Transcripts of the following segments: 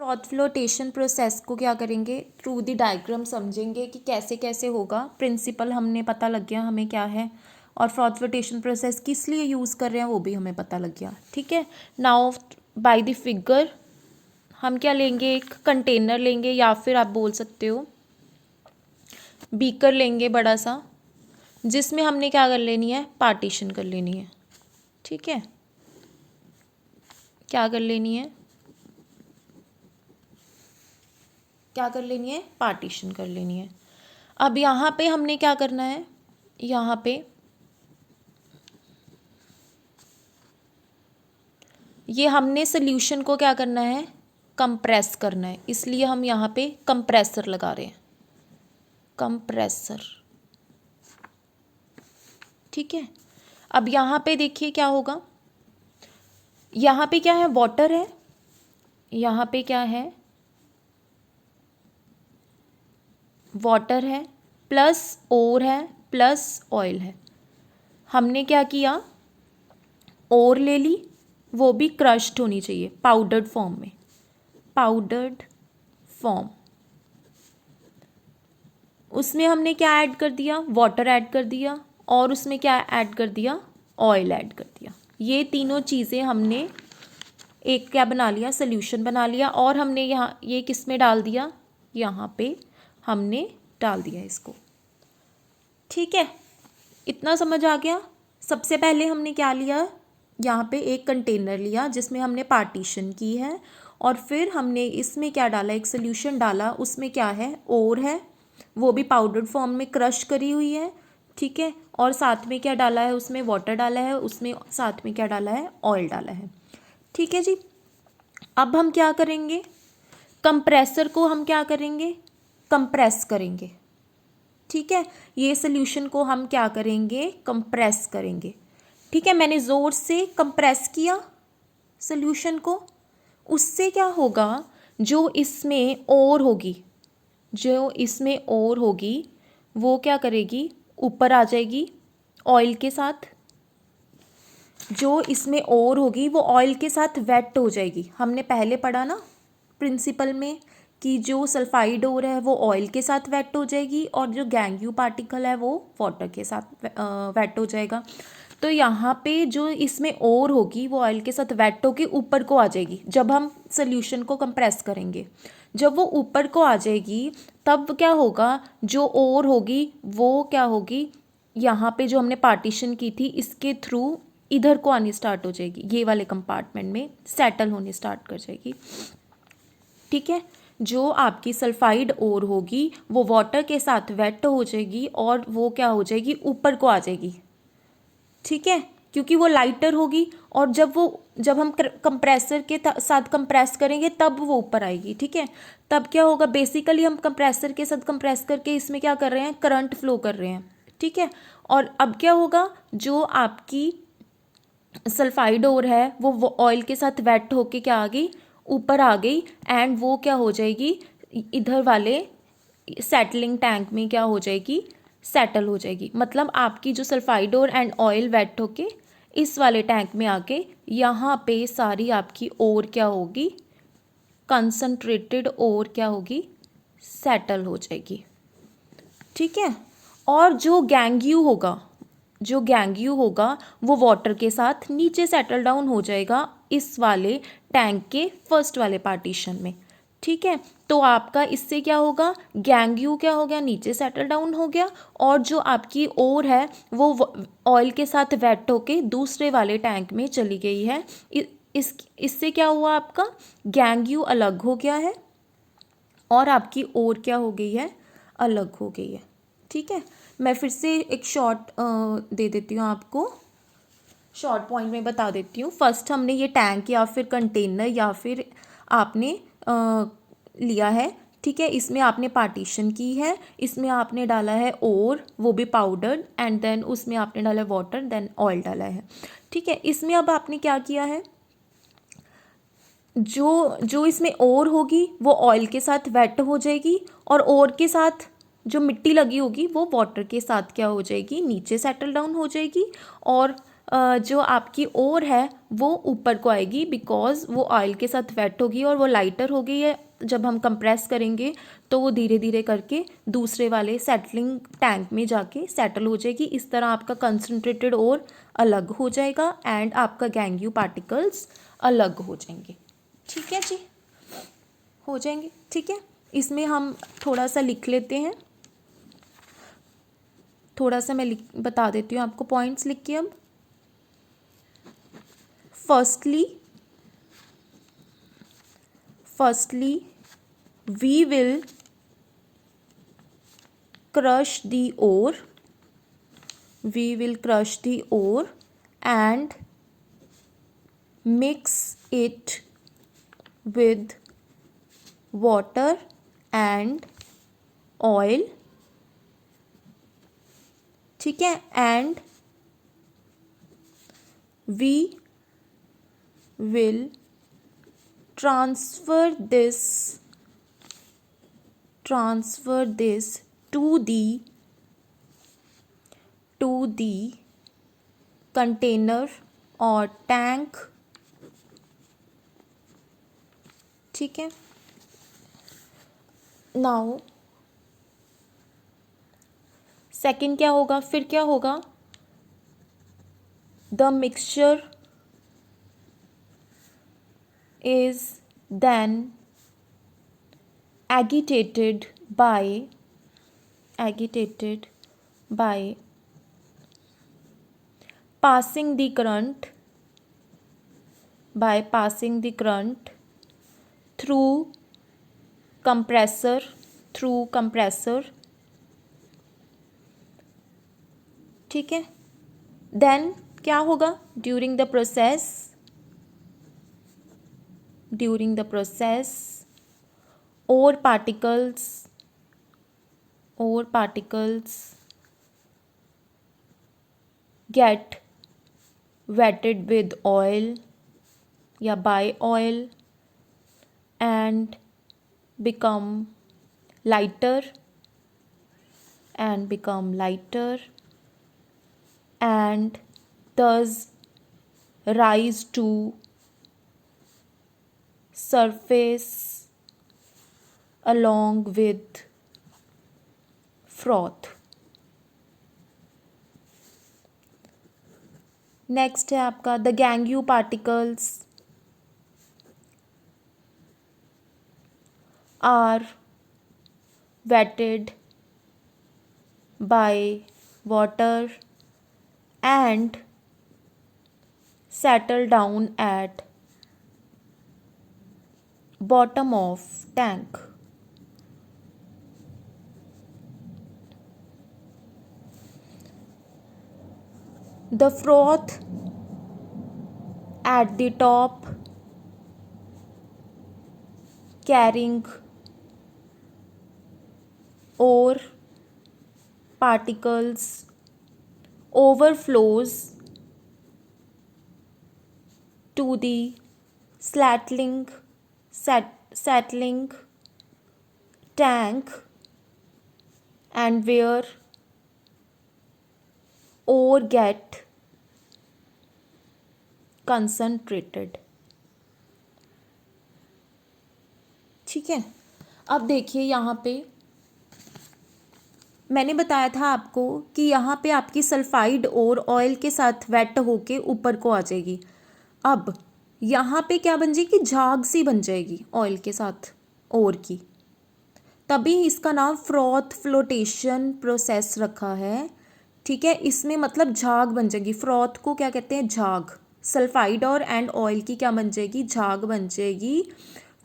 Froth flotation process को क्या करेंगे, थ्रू द डायग्राम समझेंगे कि कैसे कैसे होगा। प्रिंसिपल हमने पता लग गया हमें क्या है, और फ्रॉथ फ्लोटेशन प्रोसेस किस लिए यूज़ कर रहे हैं वो भी हमें पता लग गया। ठीक है, नाउ बाय द फिगर हम क्या लेंगे, एक कंटेनर लेंगे या फिर आप बोल सकते हो बीकर लेंगे बड़ा सा, जिसमें हमने क्या कर लेनी है, पार्टीशन कर लेनी है। ठीक है, क्या कर लेनी है, क्या कर लेनी है, पार्टीशन कर लेनी है। अब यहाँ पे हमने क्या करना है, यहाँ पे ये हमने सोल्यूशन को क्या करना है, कंप्रेस करना है, इसलिए हम यहाँ पे कंप्रेसर लगा रहे हैं, कंप्रेसर। ठीक है, अब यहाँ पे देखिए क्या होगा, यहाँ पे क्या है, वाटर है, यहाँ पे क्या है, वाटर है, प्लस ओर है, प्लस ऑयल है। हमने क्या किया, ओर ले ली, वो भी क्रश्ड होनी चाहिए, पाउडर्ड फॉर्म में, पाउडर्ड फॉर्म। उसमें हमने क्या ऐड कर दिया, वाटर ऐड कर दिया, और उसमें क्या ऐड कर दिया, ऑयल ऐड कर दिया। ये तीनों चीज़ें हमने एक क्या बना लिया, सोल्यूशन बना लिया, और हमने यहाँ ये किस में डाल दिया, यहाँ पे हमने डाल दिया इसको। ठीक है, इतना समझ आ गया। सबसे पहले हमने क्या लिया, यहाँ पे एक कंटेनर लिया जिसमें हमने पार्टीशन की है, और फिर हमने इसमें क्या डाला, एक सोल्यूशन डाला, उसमें क्या है, ओर है, वो भी पाउडर्ड फॉर्म में क्रश करी हुई है। ठीक है, और साथ में क्या डाला है, उसमें वाटर डाला है, उसमें साथ में क्या डाला है, ऑयल डाला है। ठीक है जी, अब हम क्या करेंगे, कंप्रेसर को हम क्या करेंगे, कंप्रेस करेंगे। ठीक है, ये सोल्यूशन को हम क्या करेंगे, कंप्रेस करेंगे। ठीक है, मैंने ज़ोर से कंप्रेस किया सोल्यूशन को, उससे क्या होगा, जो इसमें और होगी, जो इसमें और होगी वो क्या करेगी, ऊपर आ जाएगी ऑयल के साथ। जो इसमें और होगी वो ऑयल के साथ वेट हो जाएगी। हमने पहले पढ़ा ना प्रिंसिपल में कि जो सल्फाइड ओर है वो ऑयल के साथ वेट हो जाएगी, और जो गैंग्यू पार्टिकल है वो वाटर के साथ वेट हो जाएगा। तो यहाँ पे जो इसमें और होगी वो ऑयल के साथ वेट होके ऊपर को आ जाएगी जब हम सोल्यूशन को कंप्रेस करेंगे। जब वो ऊपर को आ जाएगी तब क्या होगा, जो और होगी वो क्या होगी, यहाँ पे जो हमने पार्टीशन की थी इसके थ्रू इधर को आनी स्टार्ट हो जाएगी, ये वाले कंपार्टमेंट में सेटल होने स्टार्ट कर जाएगी। ठीक है, जो आपकी सल्फाइड ओर होगी वो वाटर के साथ वेट हो जाएगी और वो क्या हो जाएगी, ऊपर को आ जाएगी। ठीक है, क्योंकि वो लाइटर होगी, और जब हम कंप्रेसर के साथ कंप्रेस करेंगे तब वो ऊपर आएगी। ठीक है, तब क्या होगा, बेसिकली हम कंप्रेसर के साथ कंप्रेस करके इसमें क्या कर रहे हैं, करंट फ्लो कर रहे हैं। ठीक है, और अब क्या होगा, जो आपकी सल्फाइड ओर है वो ऑयल के साथ वेट होके क्या आ गई, ऊपर आ गई, एंड वो क्या हो जाएगी, इधर वाले सेटलिंग टैंक में क्या हो जाएगी, सेटल हो जाएगी। मतलब आपकी जो sulphide ore and oil wet होके इस वाले टैंक में आके यहाँ पे सारी आपकी ओर क्या होगी, कंसंट्रेटेड ओर क्या होगी, सेटल हो जाएगी। ठीक है, और जो गैंग्यू होगा वो वाटर के साथ नीचे सेटल डाउन हो जाएगा इस वाले टैंक के फर्स्ट वाले पार्टीशन में। ठीक है, तो आपका इससे क्या होगा, गैंग्यू क्या हो गया, नीचे सेटल डाउन हो गया, और जो आपकी ओर है वो ऑयल के साथ वेट होके दूसरे वाले टैंक में चली गई है। इससे क्या हुआ, आपका गैंग्यू अलग हो गया है और आपकी ओर क्या हो गई है, अलग हो गई है। ठीक है, मैं फिर से एक शॉर्ट दे देती हूँ आपको, शॉर्ट पॉइंट में बता देती हूँ। फर्स्ट हमने ये टैंक या फिर कंटेनर या फिर आपने लिया है। ठीक है, इसमें आपने पार्टीशन की है, इसमें आपने डाला है ओर, वो भी पाउडर्ड, एंड देन उसमें आपने डाला है वाटर, देन ऑयल डाला है। ठीक है, इसमें अब आपने क्या किया है, जो इसमें ओर होगी वो ऑयल के साथ वेट हो जाएगी, और ओर के साथ जो मिट्टी लगी होगी वो वाटर के साथ क्या हो जाएगी, नीचे सेटल डाउन हो जाएगी, और जो आपकी ओर है वो ऊपर को आएगी, बिकॉज वो ऑयल के साथ वेट होगी और वो लाइटर हो गई है। जब हम कंप्रेस करेंगे तो वो धीरे धीरे करके दूसरे वाले सेटलिंग टैंक में जाके सेटल हो जाएगी। इस तरह आपका कंसनट्रेटेड ओर अलग हो जाएगा एंड आपका गैंग्यू पार्टिकल्स अलग हो जाएंगे। ठीक है जी, हो जाएंगे। ठीक है, इसमें हम थोड़ा सा लिख लेते हैं, थोड़ा सा मैं बता देती हूँ आपको पॉइंट्स लिख के। अब firstly we will crush the ore and mix it with water and oil। ठीक है, and we will transfer this to the container or tank। ठीक है, नाउ सेकंड क्या होगा, फिर क्या होगा, the mixture is then agitated by passing the current through compressor। ठीक है, देन क्या होगा, during the process ore particles get wetted with oil या by oil and become lighter and thus rise to surface along with froth। Next है आपका the gangue particles are wetted by water and settle down at bottom of tank। The froth at the top carrying ore particles overflows to the settling tank and where ore get concentrated। ठीक है, अब देखिए यहाँ पे मैंने बताया था आपको कि यहाँ पे आपकी सल्फाइड और ऑयल के साथ वेट होके ऊपर को आ जाएगी। अब यहाँ पे क्या बन जाएगी, झाग सी बन जाएगी ऑयल के साथ और की, तभी इसका नाम फ्रॉथ फ्लोटेशन प्रोसेस रखा है। ठीक है, इसमें मतलब झाग बन जाएगी। फ्रॉथ को क्या कहते हैं, झाग। सल्फाइड और एंड ऑयल की क्या बन जाएगी, झाग बन जाएगी।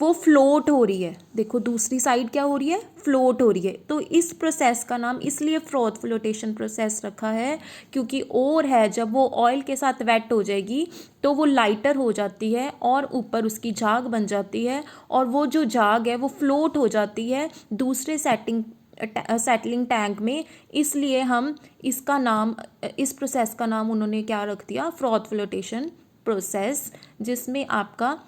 वो फ्लोट हो रही है, देखो दूसरी साइड क्या हो रही है, फ्लोट हो रही है। तो इस प्रोसेस का नाम इसलिए फ्रॉथ फ्लोटेशन प्रोसेस रखा है क्योंकि और है जब वो ऑयल के साथ वेट हो जाएगी तो वो लाइटर हो जाती है और ऊपर उसकी झाग बन जाती है और वो जो झाग है वो फ्लोट हो जाती है दूसरे सेटलिंग टैंक में। इसलिए हम इसका नाम, इस प्रोसेस का नाम उन्होंने क्या रख दिया, फ्रॉथ फ्लोटेशन प्रोसेस, जिसमें आपका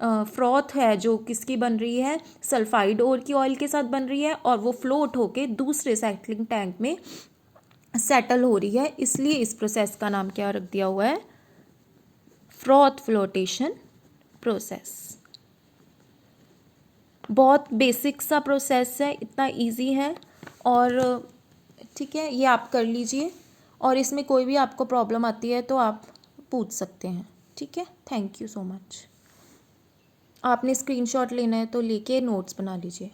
फ्रॉथ है जो किसकी बन रही है, सल्फाइड और की ऑयल के साथ बन रही है और वो फ्लोट होके दूसरे सेटलिंग टैंक में सेटल हो रही है, इसलिए इस प्रोसेस का नाम क्या रख दिया हुआ है, फ्रॉथ फ्लोटेशन प्रोसेस। बहुत बेसिक सा प्रोसेस है, इतना इजी है और ठीक है, ये आप कर लीजिए और इसमें कोई भी आपको प्रॉब्लम आती है तो आप पूछ सकते हैं। ठीक है, थैंक यू सो मच। आपने स्क्रीनशॉट लेना है तो लेके नोट्स बना लीजिए।